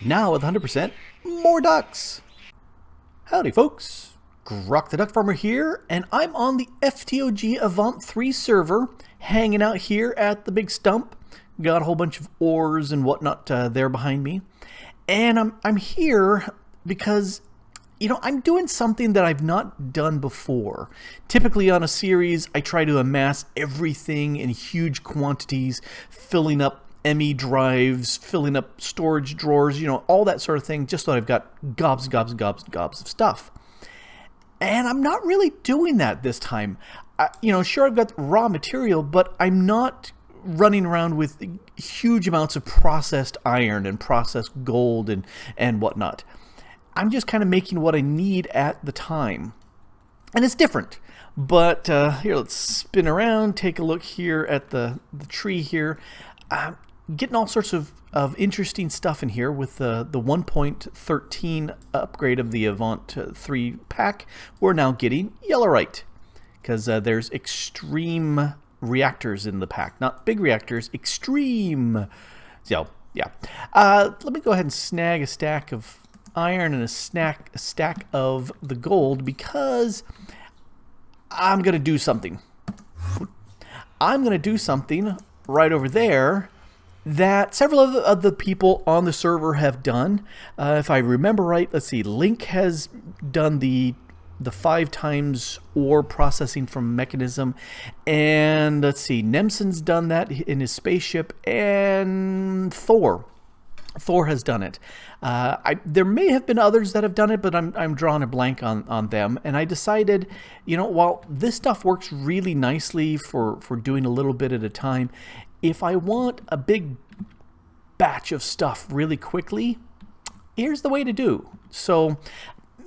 Now with 100% more ducks. Howdy folks, Grok the DuckFarmer here, and I'm on the FTOG Avant3 server, hanging out here at the big stump. Got a whole bunch of ores and whatnot there behind me. And I'm here because, you know, I'm doing something that I've not done before. Typically on a series, I try to amass everything in huge quantities, filling up ME drives, filling up storage drawers, you know, all that sort of thing, just so I've got gobs of stuff. And I'm not really doing that this time. You know, sure, I've got raw material, but I'm not running around with huge amounts of processed iron and processed gold and whatnot. I'm just kind of making what I need at the time. And it's different. But here, let's spin around, take a look here at the tree here. Getting all sorts of interesting stuff in here with the 1.13 upgrade of the Avant3 pack. We're now getting Yellowite because there's extreme reactors in the pack. Not big reactors, extreme. So, yeah. Let me go ahead and snag a stack of iron and a stack of the gold because I'm going to do something. I'm going to do something right over there that several of the people on the server have done. If I remember right, let's see, Link has done the 5 times ore processing from Mekanism, and let's see, Nemson's done that in his spaceship, and Thor has done it. There may have been others that have done it, but I'm drawing a blank on them. And I decided, you know, while this stuff works really nicely for doing a little bit at a time, if I want a big batch of stuff really quickly, here's the way to do. So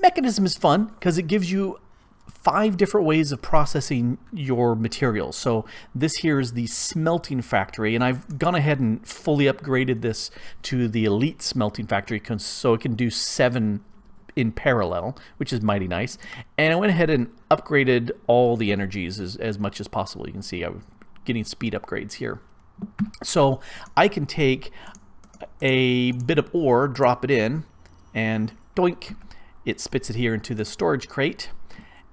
Mekanism is fun because it gives you 5 different ways of processing your materials. So this here is the Smelting Factory, and I've gone ahead and fully upgraded this to the Elite Smelting Factory so it can do 7 in parallel, which is mighty nice. And I went ahead and upgraded all the energies as much as possible. You can see I'm getting speed upgrades here. So I can take a bit of ore, drop it in, and doink, it spits it here into the storage crate.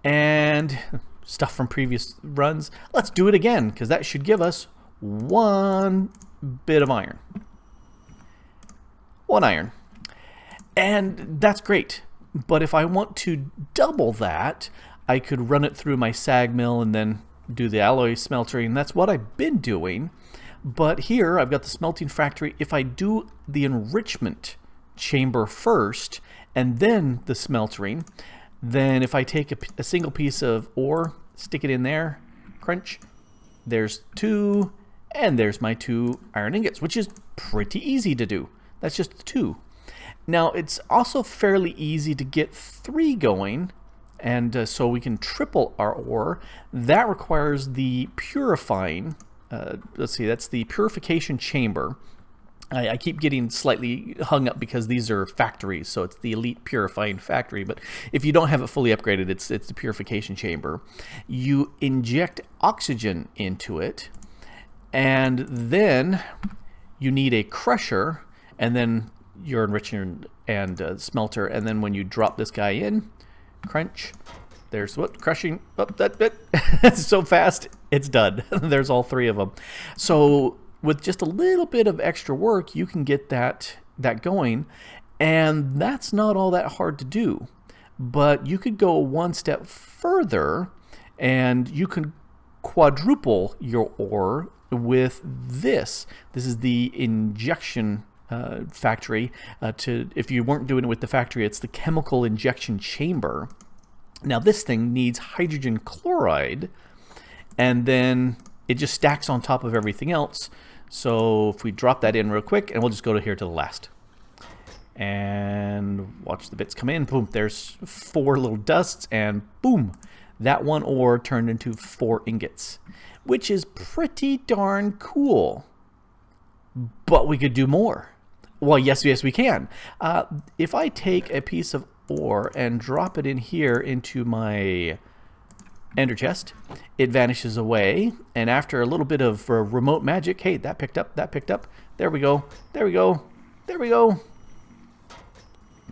And stuff from previous runs. Let's do it again, because that should give us 1 bit of iron. 1 iron. And that's great. But if I want to double that, I could run it through my sag mill and then do the alloy smeltering. That's what I've been doing. But here I've got the Smelting Factory. If I do the enrichment chamber first and then the smeltering, then if I take a single piece of ore, stick it in there, crunch, there's 2, and there's my 2 iron ingots, which is pretty easy to do. That's just 2. Now, it's also fairly easy to get 3 going, and so we can triple our ore. That requires the purifying, let's see, that's the purification chamber. I keep getting slightly hung up because these are factories, so it's the Elite Purifying Factory. But if you don't have it fully upgraded, it's the purification chamber. You inject oxygen into it, and then you need a crusher, and then your enricher and smelter. And then when you drop this guy in, crunch, there's what? Crushing. Oh, that bit. It's so fast, it's done. There's all 3 of them. So with just a little bit of extra work, you can get that going, and that's not all that hard to do. But you could go 1 step further, and you can quadruple your ore with this. This is the injection factory. If you weren't doing it with the factory, it's the chemical injection chamber. Now this thing needs hydrogen chloride, and then it just stacks on top of everything else. So if we drop that in real quick, and we'll just go to here to the last. And watch the bits come in. Boom, there's 4 little dusts, and boom, that 1 ore turned into 4 ingots, which is pretty darn cool. But we could do more. Well, yes, we can. If I take a piece of ore and drop it in here into my ender chest, it vanishes away, and after a little bit of remote magic, hey, that picked up, there we go,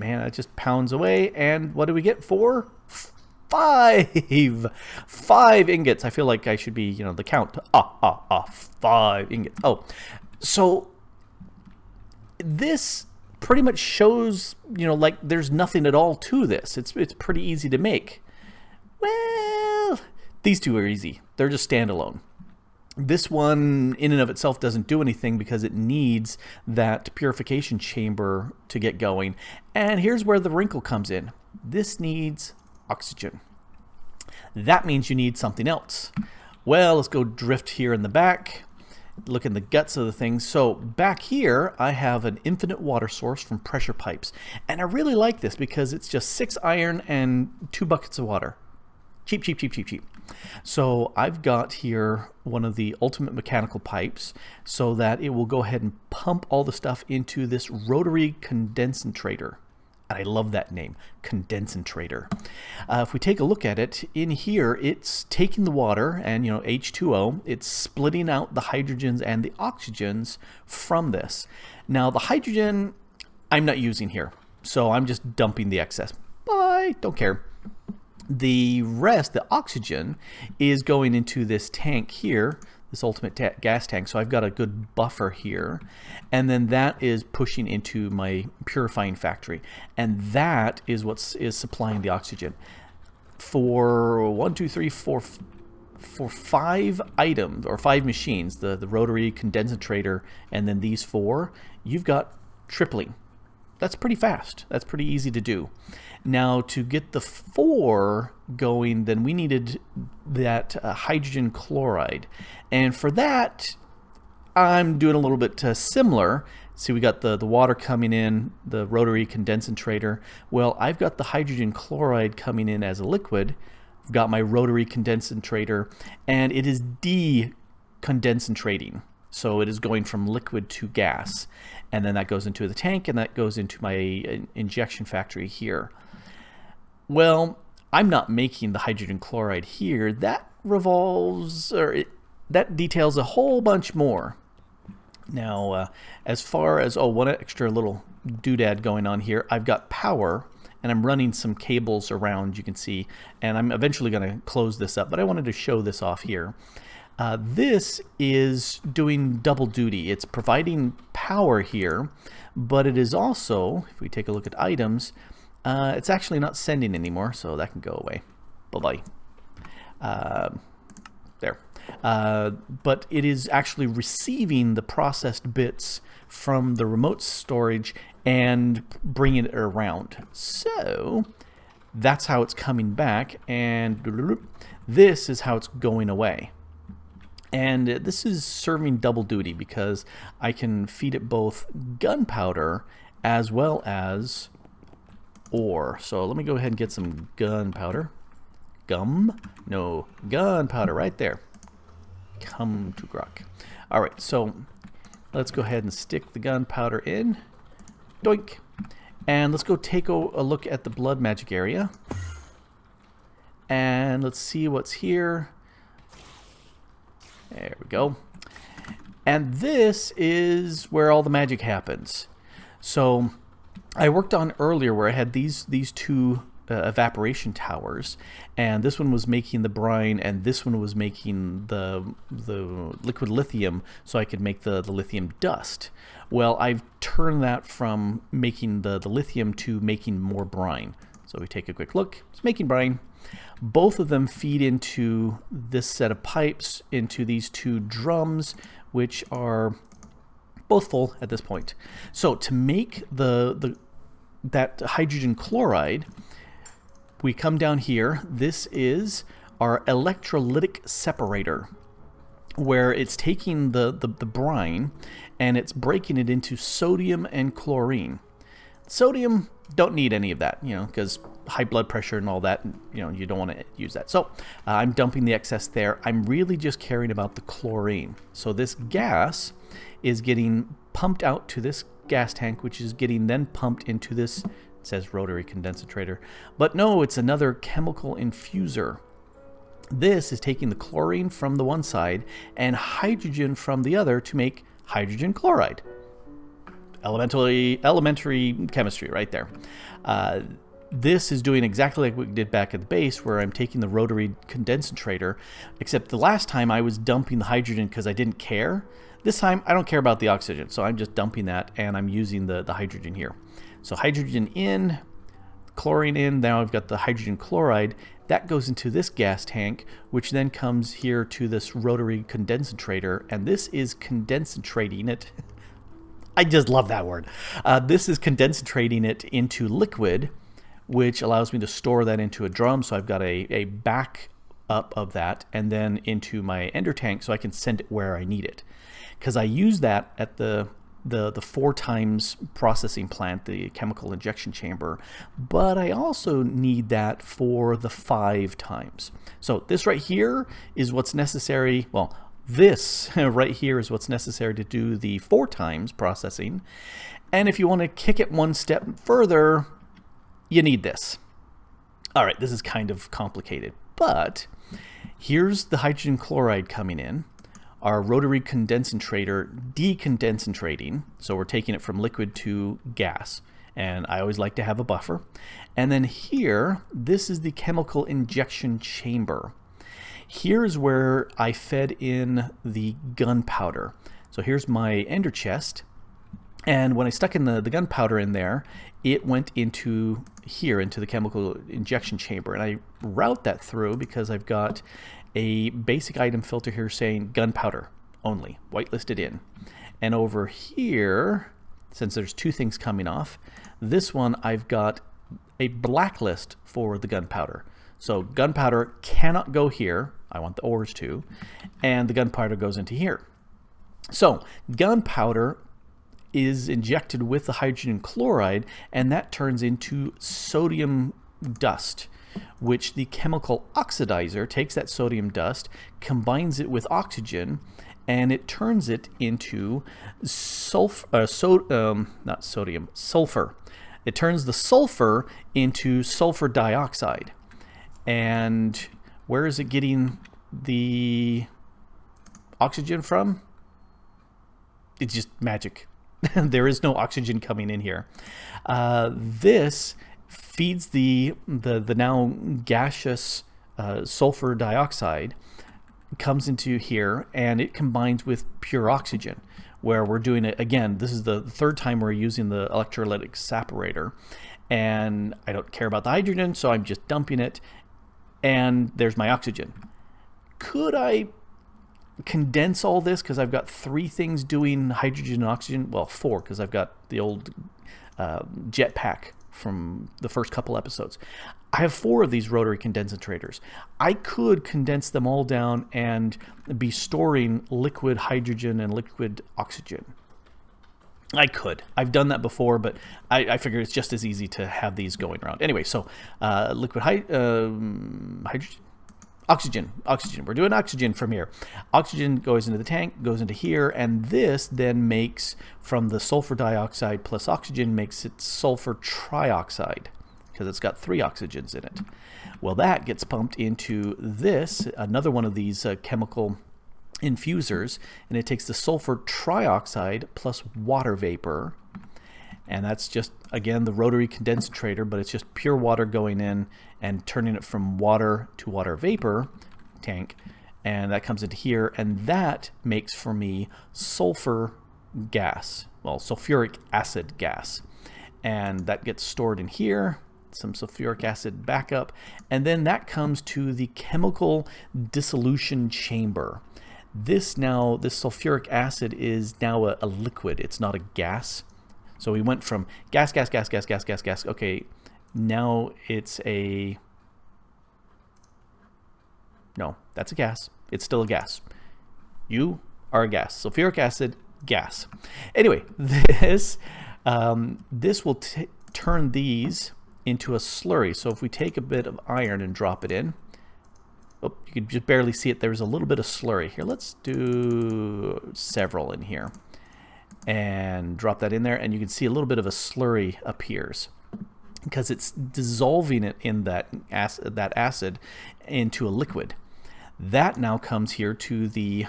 man, it just pounds away. And what do we get for? 5 ingots. I feel like I should be, you know, the count. 5 ingots. Oh, so this pretty much shows, you know, like there's nothing at all to this. It's pretty easy to make. Well, these two are easy. They're just standalone. This one in and of itself doesn't do anything because it needs that purification chamber to get going. And here's where the wrinkle comes in. This needs oxygen. That means you need something else. Well, let's go drift here in the back. Look in the guts of the thing. So back here, I have an infinite water source from pressure pipes. And I really like this because it's just 6 iron and 2 buckets of water. Cheap, cheap, cheap, cheap, cheap. So I've got here one of the ultimate mechanical pipes so that it will go ahead and pump all the stuff into this rotary condensator. And I love that name, condensator. If we take a look at it, in here it's taking the water and, you know, H2O, it's splitting out the hydrogens and the oxygens from this. Now the hydrogen I'm not using here, so I'm just dumping the excess. Bye, don't care. The rest, the oxygen, is going into this tank here, this ultimate gas tank. So I've got a good buffer here. And then that is pushing into my purifying factory. And that is what is supplying the oxygen. For 5 items, or 5 machines, the rotary condensator, and then these 4, you've got tripling. That's pretty fast. That's pretty easy to do. Now, to get the 4 going, then we needed that hydrogen chloride. And for that, I'm doing a little bit similar. See, we got the water coming in, the rotary condensator. Well, I've got the hydrogen chloride coming in as a liquid. I've got my rotary condensator, and it is decondensating. So it is going from liquid to gas. And then that goes into the tank, and that goes into my injection factory here. Well, I'm not making the hydrogen chloride here. That revolves, or that details a whole bunch more. Now, as far as, one extra little doodad going on here, I've got power, and I'm running some cables around, you can see, and I'm eventually going to close this up, but I wanted to show this off here. This is doing double duty. It's providing power here, but it is also, if we take a look at items, it's actually not sending anymore, so that can go away. Bye-bye. There. But it is actually receiving the processed bits from the remote storage and bringing it around. So that's how it's coming back, and this is how it's going away. And this is serving double duty because I can feed it both gunpowder as well as ore. So let me go ahead and get some gunpowder. Gunpowder right there. Come to Grok. All right, so let's go ahead and stick the gunpowder in. Doink. And let's go take a look at the blood magic area. And let's see what's here. There we go. And this is where all the magic happens. So I worked on earlier where I had these 2 evaporation towers, and this one was making the brine, and this one was making the liquid lithium, so I could make the lithium dust. Well, I've turned that from making the lithium to making more brine. So we take a quick look. It's making brine. Both of them feed into this set of pipes, into these 2 drums, which are both full at this point. So to make that hydrogen chloride, we come down here. This is our electrolytic separator, where it's taking the brine and it's breaking it into sodium and chlorine. Sodium, don't need any of that, you know, because high blood pressure and all that, you know, you don't want to use that. So I'm dumping the excess there. I'm really just caring about the chlorine. So this gas is getting pumped out to this gas tank, which is getting then pumped into this, it says rotary condensator, but no, it's another chemical infuser. This is taking the chlorine from the one side and hydrogen from the other to make hydrogen chloride. elementary chemistry right there. This is doing exactly like we did back at the base, where I'm taking the rotary condensator, except the last time I was dumping the hydrogen because I didn't care. This time I don't care about the oxygen, so I'm just dumping that, and I'm using the hydrogen here. So hydrogen in, chlorine in, now I've got the hydrogen chloride. That goes into this gas tank, which then comes here to this rotary condensator, and this is condensating it. I just love that word. This is condensating it into liquid, which allows me to store that into a drum. So I've got a back up of that, and then into my ender tank so I can send it where I need it. Because I use that at the 4 times processing plant, the chemical injection chamber, but I also need that for the 5 times. So this right here is what's necessary. Well, this right here is what's necessary to do the 4 times processing. And if you want to kick it one step further, you need this. All right, this is kind of complicated, but here's the hydrogen chloride coming in, our rotary condensator decondensating, so we're taking it from liquid to gas, and I always like to have a buffer. And then here, this is the chemical injection chamber. Here's where I fed in the gunpowder. So here's my ender chest, and when I stuck in the gunpowder in there, it went into here, into the chemical injection chamber, and I route that through because I've got a basic item filter here saying gunpowder only, whitelisted in. And over here, since there's 2 things coming off, this one I've got a blacklist for the gunpowder. So gunpowder cannot go here. I want the ores to, and the gunpowder goes into here. So gunpowder is injected with the hydrogen chloride, and that turns into sodium dust, which the chemical oxidizer takes that sodium dust, combines it with oxygen, and it turns it into sulfur. It turns the sulfur into sulfur dioxide. And where is it getting the oxygen from? It's just magic. There is no oxygen coming in here. This feeds the now gaseous sulfur dioxide, comes into here, and it combines with pure oxygen, where we're doing it again. This is the 3rd time we're using the Electrolytic Separator, and I don't care about the hydrogen, so I'm just dumping it, and there's my oxygen. Could I condense all this, because I've got 3 things doing hydrogen and oxygen? Well, 4, because I've got the old jetpack from the first couple episodes. I have 4 of these rotary condensators. I could condense them all down and be storing liquid hydrogen and liquid oxygen. I could. I've done that before, but I figure it's just as easy to have these going around. Anyway, so liquid hydrogen. Oxygen. We're doing oxygen from here. Oxygen goes into the tank, goes into here, and this then makes, from the sulfur dioxide plus oxygen, makes it sulfur trioxide, because it's got 3 oxygens in it. Well, that gets pumped into this, another one of these chemical infusers, and it takes the sulfur trioxide plus water vapor, and that's just, again, the rotary condensator, but it's just pure water going in and turning it from water to water vapor tank, and that comes into here, and that makes for me sulfur gas, well, sulfuric acid gas, and that gets stored in here, some sulfuric acid backup, and then that comes to the chemical dissolution chamber. This sulfuric acid is now a liquid, it's not a gas. So we went from gas. Okay, now it's no, that's a gas. It's still a gas. You are a gas. Sulfuric acid, gas. Anyway, this will turn these into a slurry. So if we take a bit of iron and drop it in, oh, you can just barely see it. There's a little bit of slurry here. Let's do several in here. And drop that in there, and you can see a little bit of a slurry appears because it's dissolving it in that acid into a liquid. That now comes here to the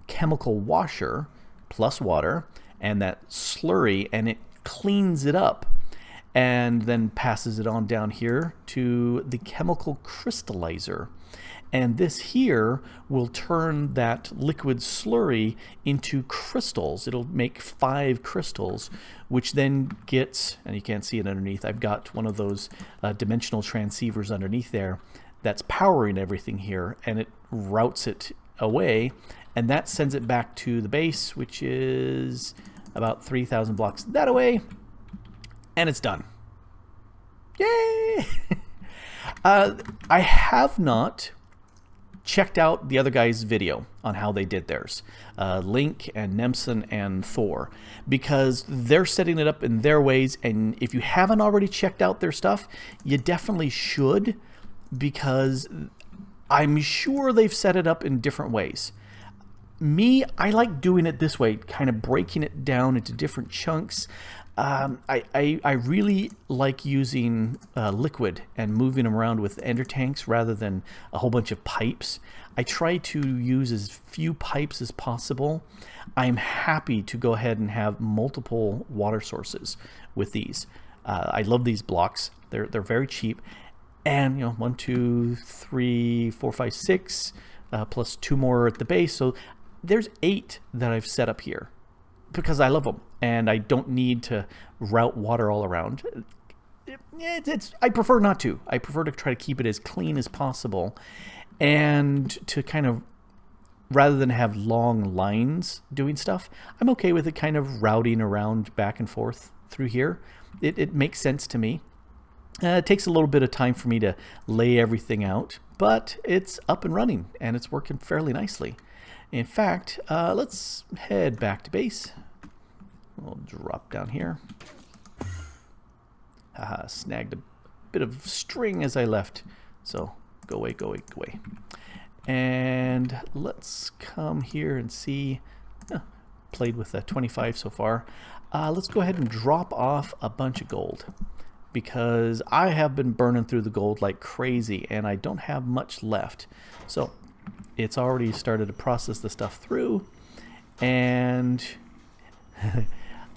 chemical washer plus water, and that slurry, and it cleans it up and then passes it on down here to the chemical crystallizer. And this here will turn that liquid slurry into crystals. It'll make 5 crystals, which then gets, and you can't see it underneath, I've got one of those dimensional transceivers underneath there that's powering everything here, and it routes it away, and that sends it back to the base, which is about 3,000 blocks that away, and it's done. Yay! I have not checked out the other guy's video on how they did theirs, Link and Nemson and Thor, because they're setting it up in their ways, and if you haven't already checked out their stuff, you definitely should, because I'm sure they've set it up in different ways. Me, I like doing it this way, kind of breaking it down into different chunks. I really like using liquid and moving them around with ender tanks rather than a whole bunch of pipes. I try to use as few pipes as possible. I'm happy to go ahead and have multiple water sources with these. I love these blocks. They're very cheap. And, you know, 1, 2, 3, 4, 5, 6, plus 2 more at the base. So there's 8 that I've set up here because I love them and I don't need to route water all around. I prefer not to. I prefer to try to keep it as clean as possible, and to kind of, rather than have long lines doing stuff, I'm okay with it kind of routing around back and forth through here. It makes sense to me. It takes a little bit of time for me to lay everything out, but it's up and running and it's working fairly nicely. In fact, let's head back to base. We'll drop down here. Snagged a bit of string as I left. So go away, go away, go away. And let's come here and see. Played with a 25 so far. Let's go ahead and drop off a bunch of gold, because I have been burning through the gold like crazy and I don't have much left. So it's already started to process the stuff through, and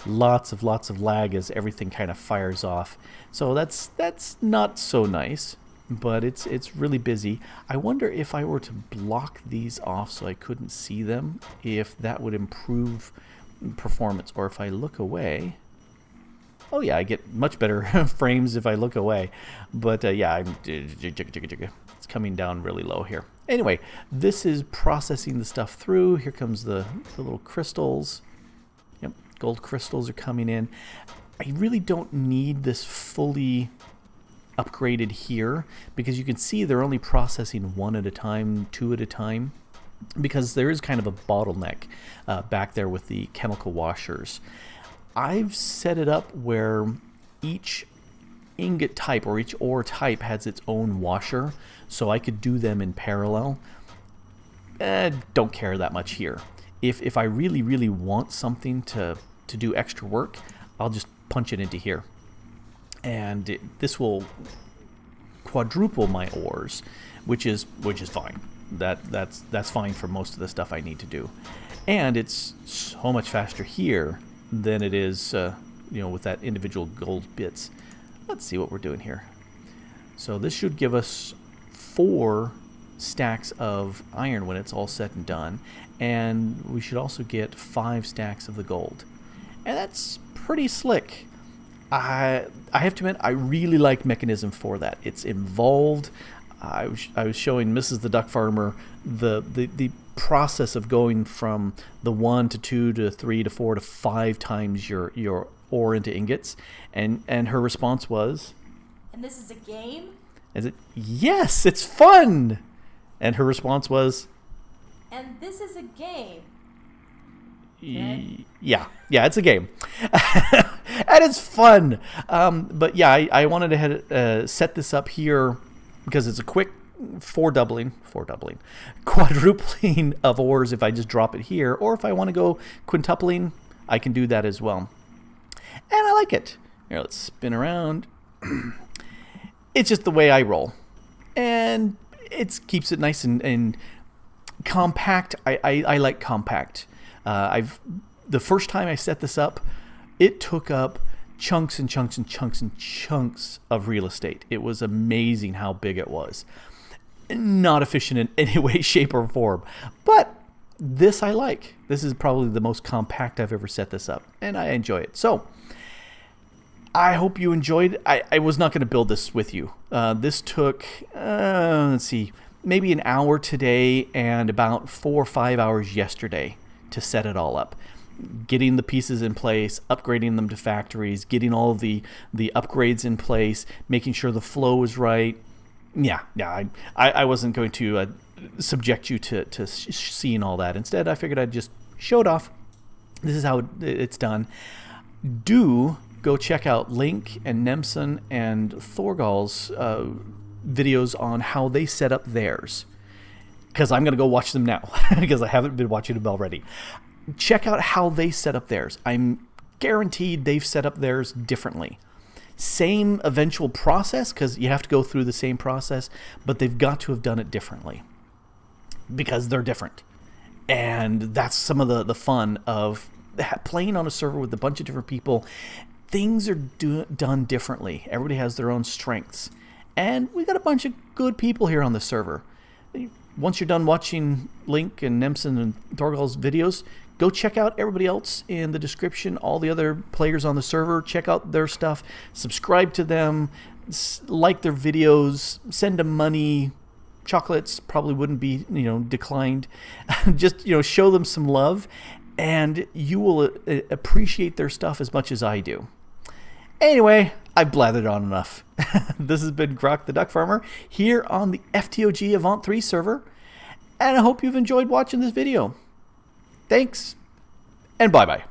lots of lag as everything kind of fires off. So that's not so nice, but it's really busy. I wonder if I were to block these off so I couldn't see them, if that would improve performance, or if I look away. Oh yeah, I get much better frames if I look away. But yeah, it's coming down really low here. Anyway, this is processing the stuff through. Here comes the little crystals. Yep, gold crystals are coming in. I really don't need this fully upgraded here, because you can see they're only processing 1 at a time, 2 at a time, because there is kind of a bottleneck back there with the chemical washers. I've set it up where each ingot type or each ore type has its own washer, so I could do them in parallel. Don't care that much here. If I really want something to do extra work, I'll just punch it into here, and this will quadruple my ores, which is fine. That's fine for most of the stuff I need to do, and it's so much faster here than it is you know, with that individual gold bits. Let's see what we're doing here. So this should give us 4 stacks of iron when it's all said and done, and we should also get 5 stacks of the gold, and that's pretty slick. I have to admit, I really like Mekanism for that. It's involved. I was showing Mrs. the DuckFarmer the process of going from the 1 to 2 to 3 to 4 to 5 times your ore into ingots, and her response was, "And this is a game?" Is it? Yes, it's fun. And her response was, "And this is a game?" Yeah, it's a game. And it's fun. But yeah, I wanted to set this up here because it's a quick quadrupling of ores if I just drop it here, or if I want to go quintupling, I can do that as well. And I like it. Here, let's spin around. It's just the way I roll, and it keeps it nice and compact. I like compact. I've the first time I set this up, it took up chunks and chunks and chunks and chunks of real estate. It was amazing how big it was. Not efficient in any way, shape, or form. But this I like. This is probably the most compact I've ever set this up, and I enjoy it. So I hope you enjoyed. I was not going to build this with you. This took, let's see, maybe an hour today and about 4 or 5 hours yesterday to set it all up. Getting the pieces in place, upgrading them to factories, getting all the upgrades in place, making sure the flow is right. Yeah, I wasn't going to subject you to seeing all that. Instead, I figured I'd just show it off. This is how it's done. Do go check out Link and Nemson and Thorgal's videos on how they set up theirs, because I'm going to go watch them now because I haven't been watching them already. Check out how they set up theirs. I'm guaranteed they've set up theirs differently. Same eventual process, because you have to go through the same process, but they've got to have done it differently because they're different. And that's some of the fun of playing on a server with a bunch of different people. Things are done differently. Everybody has their own strengths. And we got a bunch of good people here on the server. Once you're done watching Link and Nemson and Thorgal's videos, go check out everybody else in the description, all the other players on the server. Check out their stuff. Subscribe to them. Like their videos. Send them money. Chocolates probably wouldn't be, declined. Just, show them some love, and you will appreciate their stuff as much as I do. Anyway, I've blathered on enough. This has been Grok the DuckFarmer here on the FTOG Avant3 server, and I hope you've enjoyed watching this video. Thanks, and bye-bye.